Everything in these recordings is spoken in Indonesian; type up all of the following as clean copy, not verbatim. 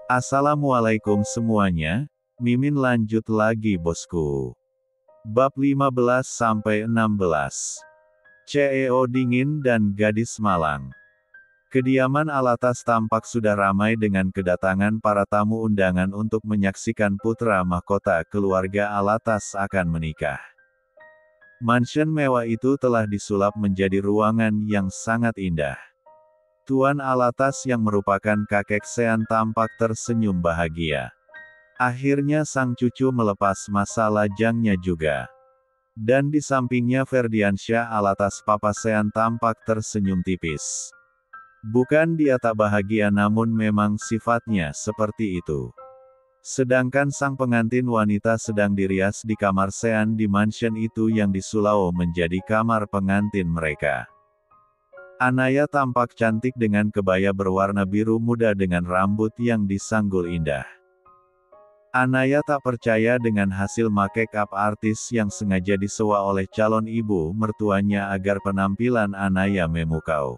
Assalamualaikum semuanya, Mimin lanjut lagi bosku. Bab 15-16. CEO dingin dan gadis malang. Kediaman Alatas tampak sudah ramai dengan kedatangan para tamu undangan untuk menyaksikan putra mahkota keluarga Alatas akan menikah. Mansion mewah itu telah disulap menjadi ruangan yang sangat indah. Tuan Alatas yang merupakan kakek Sean tampak tersenyum bahagia. Akhirnya sang cucu melepas masa lajangnya juga. Dan di sampingnya Ferdiansyah Alatas Papa Sean tampak tersenyum tipis. Bukan dia tak bahagia namun memang sifatnya seperti itu. Sedangkan sang pengantin wanita sedang dirias di kamar Sean di mansion itu yang disulap menjadi kamar pengantin mereka. Anaya tampak cantik dengan kebaya berwarna biru muda dengan rambut yang disanggul indah. Anaya tak percaya dengan hasil make up artis yang sengaja disewa oleh calon ibu mertuanya agar penampilan Anaya memukau.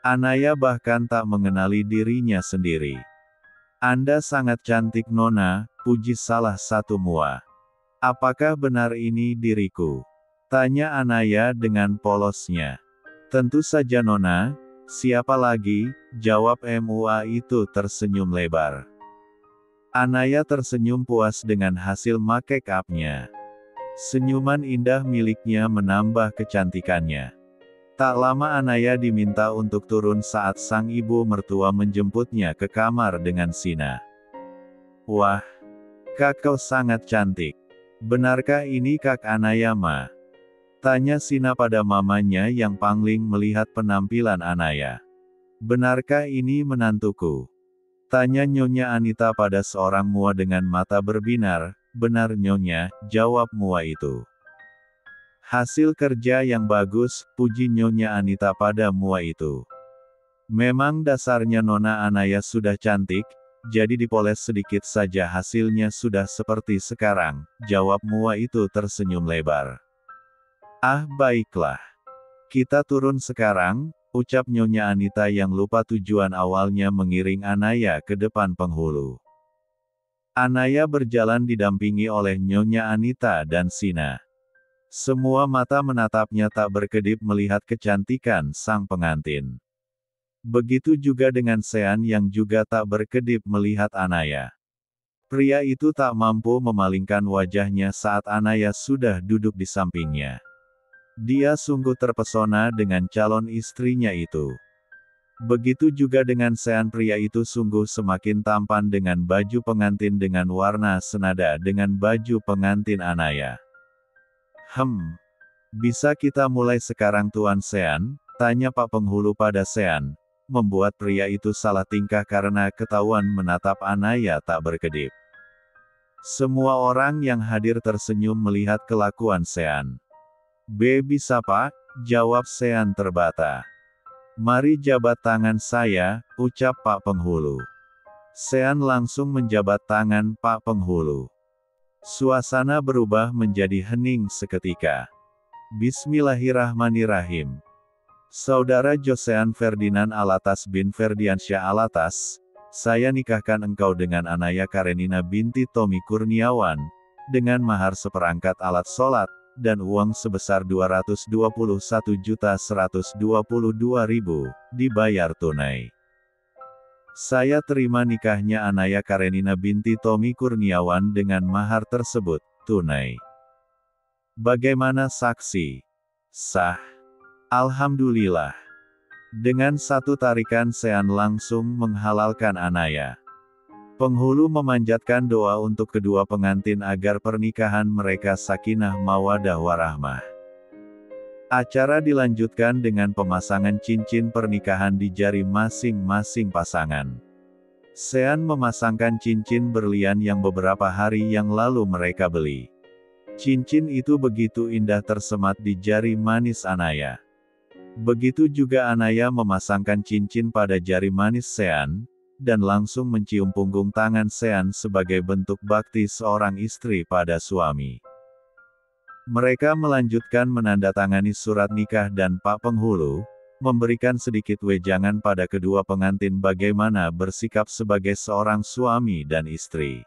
Anaya bahkan tak mengenali dirinya sendiri. "Anda sangat cantik Nona," puji salah satu mua. "Apakah benar ini diriku?" tanya Anaya dengan polosnya. "Tentu saja Nona, siapa lagi?" jawab mua itu tersenyum lebar. Anaya tersenyum puas dengan hasil make up-nya. Senyuman indah miliknya menambah kecantikannya. Tak lama Anaya diminta untuk turun saat sang ibu mertua menjemputnya ke kamar dengan Sina. "Wah, Kak kau sangat cantik. Benarkah ini Kak Anaya ma?" tanya Sina pada mamanya yang pangling melihat penampilan Anaya. "Benarkah ini menantuku?" tanya Nyonya Anita pada seorang mua dengan mata berbinar. "Benar Nyonya," jawab mua itu. "Hasil kerja yang bagus," puji Nyonya Anita pada mua itu. "Memang dasarnya Nona Anaya sudah cantik, jadi dipoles sedikit saja hasilnya sudah seperti sekarang," jawab mua itu tersenyum lebar. "Ah baiklah. Kita turun sekarang," ucap Nyonya Anita yang lupa tujuan awalnya mengiring Anaya ke depan penghulu. Anaya berjalan didampingi oleh Nyonya Anita dan Sina. Semua mata menatapnya tak berkedip melihat kecantikan sang pengantin. Begitu juga dengan Sean yang juga tak berkedip melihat Anaya. Pria itu tak mampu memalingkan wajahnya saat Anaya sudah duduk di sampingnya. Dia sungguh terpesona dengan calon istrinya itu. Begitu juga dengan Sean, pria itu sungguh semakin tampan dengan baju pengantin dengan warna senada dengan baju pengantin Anaya. Bisa kita mulai sekarang Tuan Sean?" tanya Pak Penghulu pada Sean, membuat pria itu salah tingkah karena ketahuan menatap Anaya tak berkedip. Semua orang yang hadir tersenyum melihat kelakuan Sean. Bisa Pak," jawab Sean terbata. "Mari jabat tangan saya," ucap Pak Penghulu. Sean langsung menjabat tangan Pak Penghulu. Suasana berubah menjadi hening seketika. Bismillahirrahmanirrahim. "Saudara Josean Ferdinand Alatas bin Ferdiansyah Alatas, saya nikahkan engkau dengan Anaya Karenina binti Tommy Kurniawan, dengan mahar seperangkat alat sholat, dan uang sebesar 221.122.000, dibayar tunai. Saya terima nikahnya Anaya Karenina binti Tommy Kurniawan dengan mahar tersebut, tunai. Bagaimana saksi? Sah. Alhamdulillah." Dengan satu tarikan Sean langsung menghalalkan Anaya. Penghulu memanjatkan doa untuk kedua pengantin agar pernikahan mereka sakinah mawadah warahmah. Acara dilanjutkan dengan pemasangan cincin pernikahan di jari masing-masing pasangan. Sean memasangkan cincin berlian yang beberapa hari yang lalu mereka beli. Cincin itu begitu indah tersemat di jari manis Anaya. Begitu juga Anaya memasangkan cincin pada jari manis Sean, dan langsung mencium punggung tangan Sean sebagai bentuk bakti seorang istri pada suami. Mereka melanjutkan menandatangani surat nikah dan Pak Penghulu, memberikan sedikit wejangan pada kedua pengantin bagaimana bersikap sebagai seorang suami dan istri.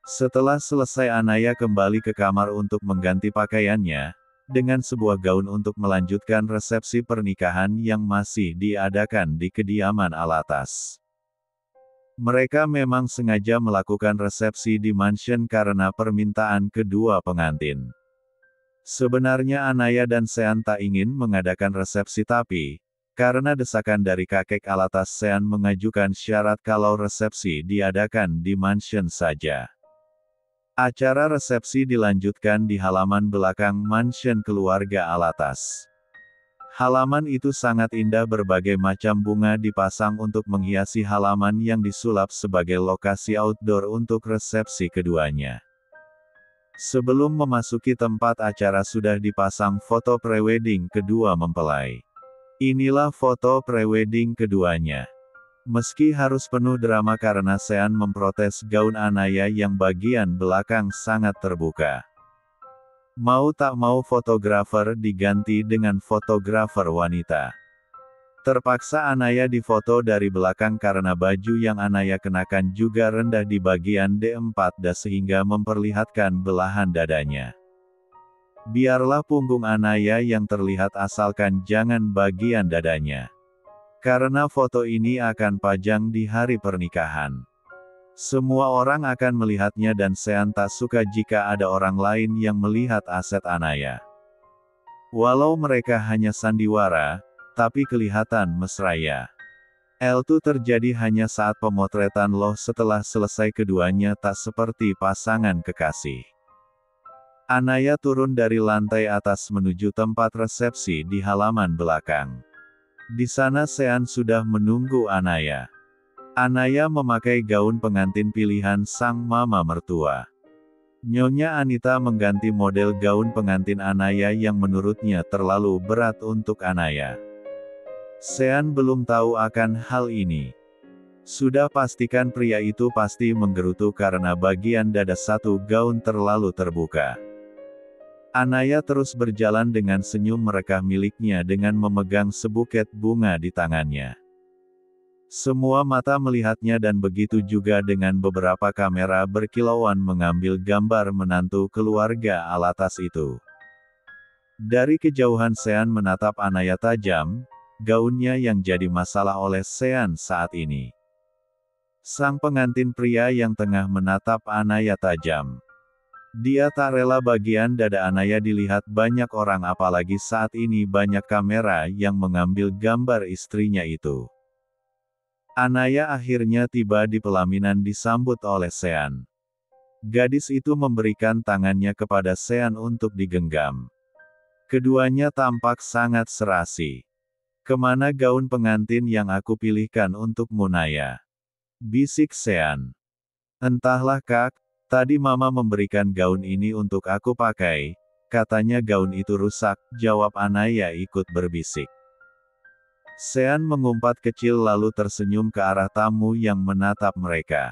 Setelah selesai Anaya kembali ke kamar untuk mengganti pakaiannya, dengan sebuah gaun untuk melanjutkan resepsi pernikahan yang masih diadakan di kediaman Alatas. Mereka memang sengaja melakukan resepsi di mansion karena permintaan kedua pengantin. Sebenarnya Anaya dan Sean tak ingin mengadakan resepsi tapi, karena desakan dari kakek Alatas, Sean mengajukan syarat kalau resepsi diadakan di mansion saja. Acara resepsi dilanjutkan di halaman belakang mansion keluarga Alatas. Halaman itu sangat indah, berbagai macam bunga dipasang untuk menghiasi halaman yang disulap sebagai lokasi outdoor untuk resepsi keduanya. Sebelum memasuki tempat acara sudah dipasang foto prewedding kedua mempelai. Inilah foto prewedding keduanya. Meski harus penuh drama karena Sean memprotes gaun Anaya yang bagian belakang sangat terbuka. Mau tak mau fotografer diganti dengan fotografer wanita. Terpaksa Anaya difoto dari belakang karena baju yang Anaya kenakan juga rendah di bagian D4 sehingga memperlihatkan belahan dadanya. Biarlah punggung Anaya yang terlihat asalkan jangan bagian dadanya. Karena foto ini akan pajang di hari pernikahan. Semua orang akan melihatnya dan Sean tak suka jika ada orang lain yang melihat aset Anaya. Walau mereka hanya sandiwara, tapi kelihatan mesra. Itu terjadi hanya saat pemotretan loh, setelah selesai keduanya tak seperti pasangan kekasih. Anaya turun dari lantai atas menuju tempat resepsi di halaman belakang. Di sana Sean sudah menunggu Anaya. Anaya memakai gaun pengantin pilihan sang mama mertua. Nyonya Anita mengganti model gaun pengantin Anaya yang menurutnya terlalu berat untuk Anaya. Sean belum tahu akan hal ini. Sudah pastikan pria itu pasti menggerutu karena bagian dada satu gaun terlalu terbuka. Anaya terus berjalan dengan senyum merekah miliknya dengan memegang sebuket bunga di tangannya. Semua mata melihatnya dan begitu juga dengan beberapa kamera berkilauan mengambil gambar menantu keluarga Alatas itu. Dari kejauhan Sean menatap Anaya tajam, gaunnya yang jadi masalah oleh Sean saat ini. Sang pengantin pria yang tengah menatap Anaya tajam. Dia tak rela bagian dada Anaya dilihat banyak orang, apalagi saat ini banyak kamera yang mengambil gambar istrinya itu. Anaya akhirnya tiba di pelaminan disambut oleh Sean. Gadis itu memberikan tangannya kepada Sean untuk digenggam. Keduanya tampak sangat serasi. "Kemana gaun pengantin yang aku pilihkan untukmu, Naya?" bisik Sean. "Entahlah Kak, tadi Mama memberikan gaun ini untuk aku pakai, katanya gaun itu rusak," jawab Anaya ikut berbisik. Sean mengumpat kecil lalu tersenyum ke arah tamu yang menatap mereka.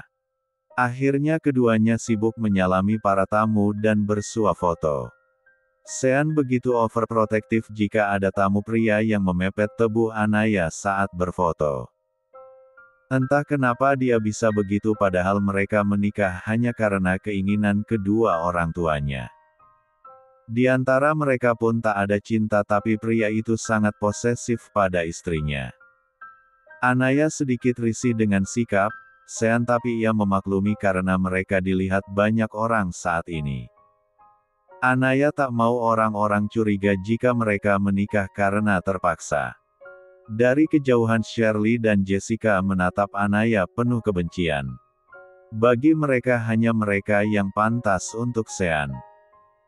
Akhirnya keduanya sibuk menyalami para tamu dan bersuah foto. Sean begitu overprotektif jika ada tamu pria yang memepet tubuh Anaya saat berfoto. Entah kenapa dia bisa begitu padahal mereka menikah hanya karena keinginan kedua orang tuanya. Di antara mereka pun tak ada cinta, tapi pria itu sangat posesif pada istrinya. Anaya sedikit risih dengan sikap Sean, tapi ia memaklumi karena mereka dilihat banyak orang saat ini. Anaya tak mau orang-orang curiga jika mereka menikah karena terpaksa. Dari kejauhan Shirley dan Jessica menatap Anaya penuh kebencian. Bagi mereka hanya mereka yang pantas untuk Sean.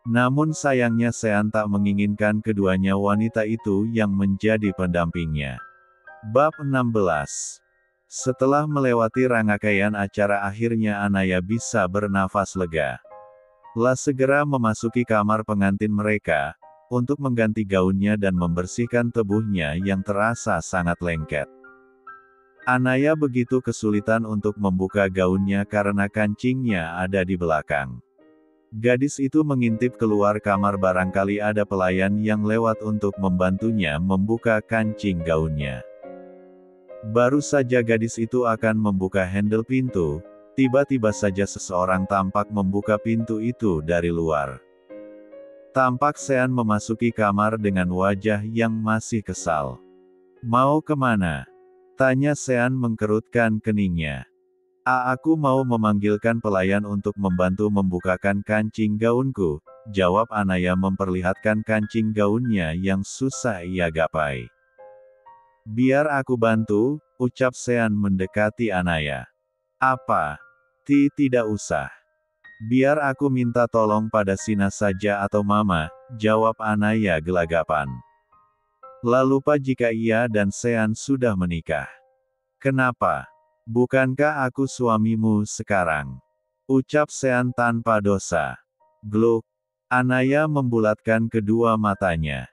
Namun sayangnya Sean tak menginginkan keduanya wanita itu yang menjadi pendampingnya. Bab 16. Setelah melewati rangkaian acara akhirnya Anaya bisa bernafas lega. Segera memasuki kamar pengantin mereka, untuk mengganti gaunnya dan membersihkan tubuhnya yang terasa sangat lengket. Anaya begitu kesulitan untuk membuka gaunnya karena kancingnya ada di belakang. Gadis itu mengintip keluar kamar barangkali ada pelayan yang lewat untuk membantunya membuka kancing gaunnya. Baru saja gadis itu akan membuka handle pintu, tiba-tiba saja seseorang tampak membuka pintu itu dari luar. Tampak Sean memasuki kamar dengan wajah yang masih kesal. "Mau kemana?" tanya Sean mengkerutkan keningnya. Aku mau memanggilkan pelayan untuk membantu membukakan kancing gaunku," jawab Anaya memperlihatkan kancing gaunnya yang susah ia gapai. "Biar aku bantu," ucap Sean mendekati Anaya. "Apa? Tidak usah. Biar aku minta tolong pada Sina saja atau Mama," jawab Anaya gelagapan. "Lalu lupa jika ia dan Sean sudah menikah. Kenapa? Bukankah aku suamimu sekarang?" ucap Sean tanpa dosa. Gluk. Anaya membulatkan kedua matanya.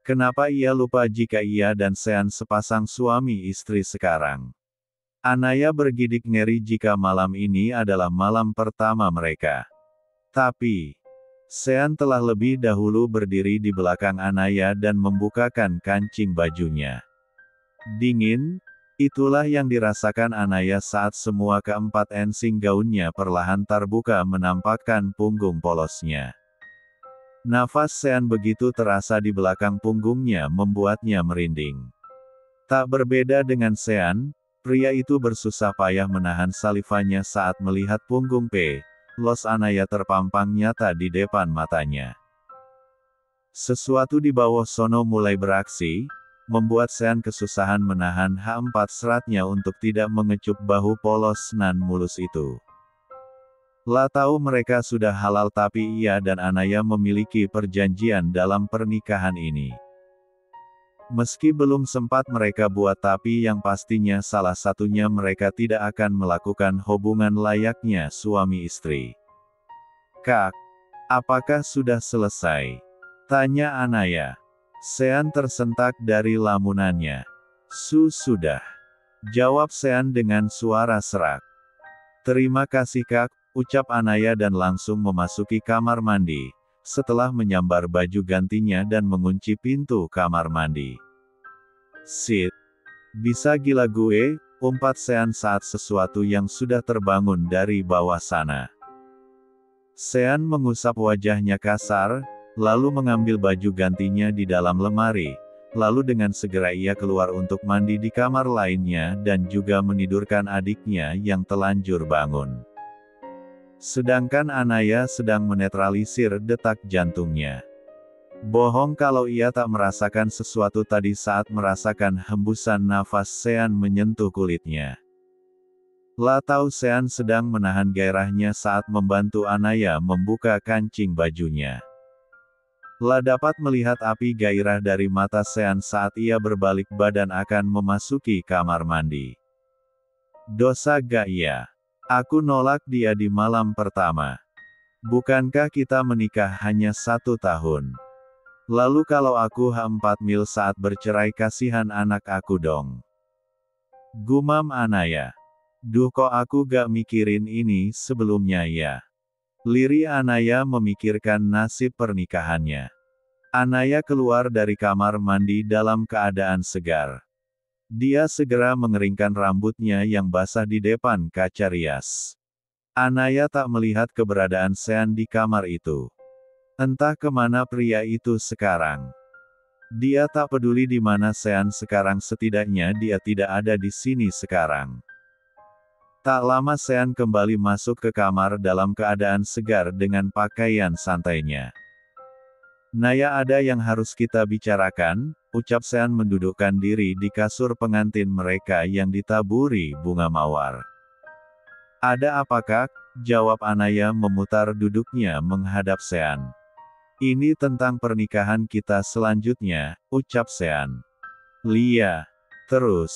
Kenapa ia lupa jika ia dan Sean sepasang suami istri sekarang? Anaya bergidik ngeri jika malam ini adalah malam pertama mereka. Tapi, Sean telah lebih dahulu berdiri di belakang Anaya dan membukakan kancing bajunya. Dingin, itulah yang dirasakan Anaya saat semua keempat ensing gaunnya perlahan terbuka menampakkan punggung polosnya. Nafas Sean begitu terasa di belakang punggungnya membuatnya merinding. Tak berbeda dengan Sean, pria itu bersusah payah menahan salivanya saat melihat punggung Los Anaya terpampang nyata di depan matanya. Sesuatu di bawah sono mulai beraksi, membuat Sean kesusahan menahan H4 seratnya untuk tidak mengecup bahu polos nan mulus itu. Lah tahu mereka sudah halal tapi ia dan Anaya memiliki perjanjian dalam pernikahan ini. Meski belum sempat mereka buat tapi yang pastinya salah satunya mereka tidak akan melakukan hubungan layaknya suami istri. "Kak, apakah sudah selesai?" tanya Anaya. Sean tersentak dari lamunannya. Sudah," jawab Sean dengan suara serak. "Terima kasih Kak," ucap Anaya dan langsung memasuki kamar mandi, setelah menyambar baju gantinya dan mengunci pintu kamar mandi. "Sit. Bisa gila gue," umpat Sean saat sesuatu yang sudah terbangun dari bawah sana. Sean mengusap wajahnya kasar, lalu mengambil baju gantinya di dalam lemari, lalu dengan segera ia keluar untuk mandi di kamar lainnya dan juga menidurkan adiknya yang telanjur bangun. Sedangkan Anaya sedang menetralisir detak jantungnya. Bohong kalau ia tak merasakan sesuatu tadi saat merasakan hembusan nafas Sean menyentuh kulitnya. Lah tahu Sean sedang menahan gairahnya saat membantu Anaya membuka kancing bajunya. Lah dapat melihat api gairah dari mata Sean saat ia berbalik badan akan memasuki kamar mandi. "Dosa gak ya? Aku nolak dia di malam pertama. Bukankah kita menikah hanya 1 tahun? Lalu kalau aku H4 mil saat bercerai kasihan anak aku dong." Gumam Anaya. "Duh kok aku gak mikirin ini sebelumnya ya." Lirih Anaya memikirkan nasib pernikahannya. Anaya keluar dari kamar mandi dalam keadaan segar. Dia segera mengeringkan rambutnya yang basah di depan kaca rias. Anaya tak melihat keberadaan Sean di kamar itu. Entah kemana pria itu sekarang. Dia tak peduli di mana Sean sekarang, setidaknya dia tidak ada di sini sekarang. Tak lama Sean kembali masuk ke kamar dalam keadaan segar dengan pakaian santainya. "Naya, ada yang harus kita bicarakan," ucap Sean mendudukkan diri di kasur pengantin mereka yang ditaburi bunga mawar. "Ada apa Kak?" jawab Anaya memutar duduknya menghadap Sean. "Ini tentang pernikahan kita selanjutnya," ucap Sean. "Lia. Terus.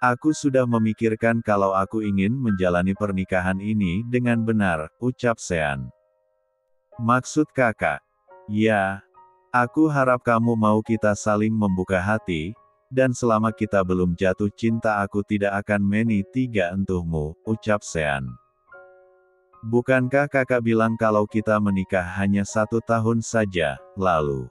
Aku sudah memikirkan kalau aku ingin menjalani pernikahan ini dengan benar," ucap Sean. "Maksud kakak?" "Ya. Aku harap kamu mau kita saling membuka hati, dan selama kita belum jatuh cinta aku tidak akan meni tiga entuhmu," ucap Sean. Bukankah kakak bilang kalau kita menikah hanya 1 tahun saja, lalu?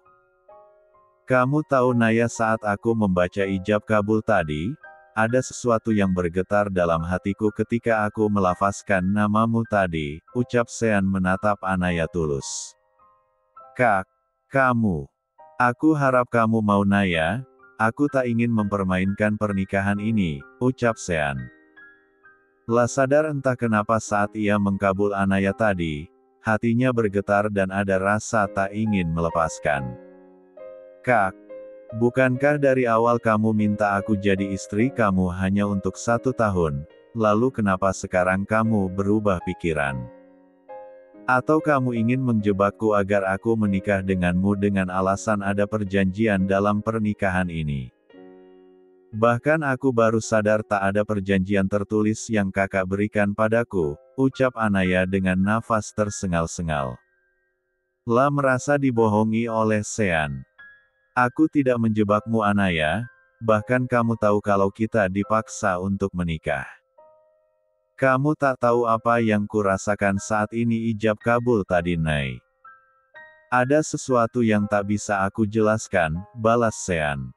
Kamu tahu Naya, saat aku membaca ijab kabul tadi, ada sesuatu yang bergetar dalam hatiku ketika aku melafazkan namamu tadi, ucap Sean menatap Anaya tulus. Kak, kamu. Aku harap kamu mau Naya, aku tak ingin mempermainkan pernikahan ini, ucap Sean. Lah sadar entah kenapa saat ia mengkabul Anaya tadi, hatinya bergetar dan ada rasa tak ingin melepaskan. Kak, bukankah dari awal kamu minta aku jadi istri kamu hanya untuk 1 tahun, lalu kenapa sekarang kamu berubah pikiran? Atau kamu ingin menjebakku agar aku menikah denganmu dengan alasan ada perjanjian dalam pernikahan ini? Bahkan aku baru sadar tak ada perjanjian tertulis yang kakak berikan padaku, ucap Anaya dengan nafas tersengal-sengal. Lah merasa dibohongi oleh Sean. Aku tidak menjebakmu Anaya, bahkan kamu tahu kalau kita dipaksa untuk menikah. Kamu tak tahu apa yang kurasakan saat ini ijab kabul tadi Nay. Ada sesuatu yang tak bisa aku jelaskan, balas Sean.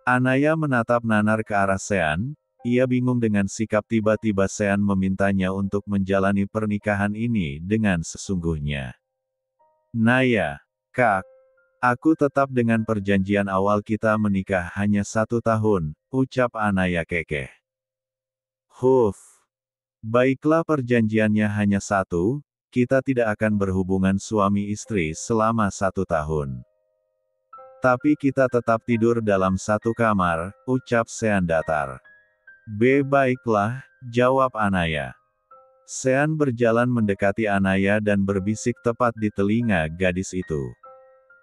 Anaya menatap nanar ke arah Sean, ia bingung dengan sikap tiba-tiba Sean memintanya untuk menjalani pernikahan ini dengan sesungguhnya. Naya, Kak, aku tetap dengan perjanjian awal kita menikah hanya 1 tahun, ucap Anaya kekeh. Huf. Baiklah, perjanjiannya hanya 1, kita tidak akan berhubungan suami istri selama 1 tahun. Tapi kita tetap tidur dalam 1 kamar, ucap Sean datar. Baiklah, jawab Anaya. Sean berjalan mendekati Anaya dan berbisik tepat di telinga gadis itu.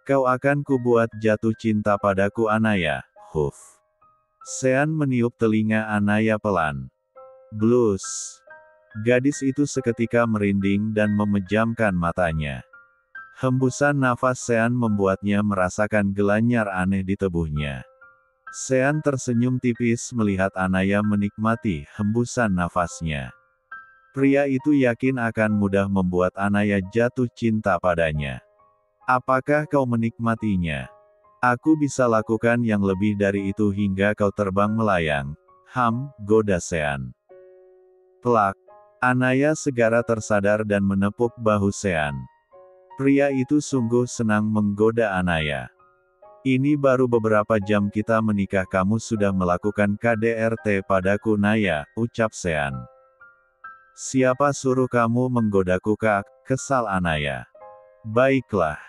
Kau akan kubuat jatuh cinta padaku Anaya, huf. Sean meniup telinga Anaya pelan. Blus. Gadis itu seketika merinding dan memejamkan matanya. Hembusan nafas Sean membuatnya merasakan gelanyar aneh di tubuhnya. Sean tersenyum tipis melihat Anaya menikmati hembusan nafasnya. Pria itu yakin akan mudah membuat Anaya jatuh cinta padanya. Apakah kau menikmatinya? Aku bisa lakukan yang lebih dari itu hingga kau terbang melayang. Goda Sean. Plak. Anaya segera tersadar dan menepuk bahu Sean. Pria itu sungguh senang menggoda Anaya. Ini baru beberapa jam kita menikah kamu sudah melakukan KDRT padaku Naya, ucap Sean. Siapa suruh kamu menggodaku Kak, kesal Anaya. Baiklah.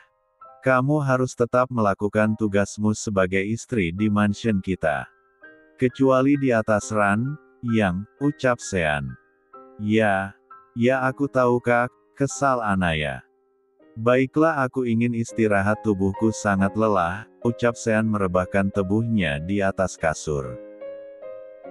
Kamu harus tetap melakukan tugasmu sebagai istri di mansion kita. Kecuali di atas yang, ucap Sean. Ya aku tahu Kak, kesal Anaya. Baiklah, aku ingin istirahat, tubuhku sangat lelah, ucap Sean merebahkan tubuhnya di atas kasur.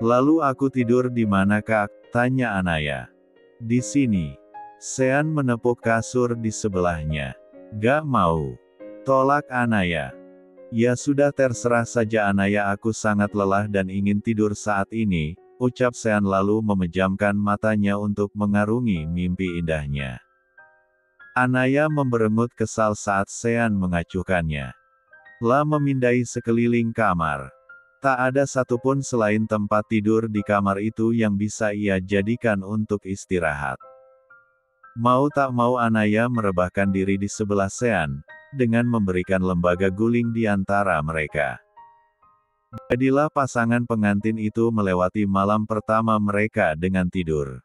Lalu aku tidur di mana Kak? Tanya Anaya. Di sini. Sean menepuk kasur di sebelahnya. Gak mau. Tolak Anaya. Ya sudah, terserah saja Anaya, aku sangat lelah dan ingin tidur saat ini, ucap Sean lalu memejamkan matanya untuk mengarungi mimpi indahnya. Anaya memberengut kesal saat Sean mengacuhkannya. Lah memindai sekeliling kamar. Tak ada satupun selain tempat tidur di kamar itu yang bisa ia jadikan untuk istirahat. Mau tak mau Anaya merebahkan diri di sebelah Sean, dengan memberikan lembaga guling di antara mereka. Jadilah pasangan pengantin itu melewati malam pertama mereka dengan tidur.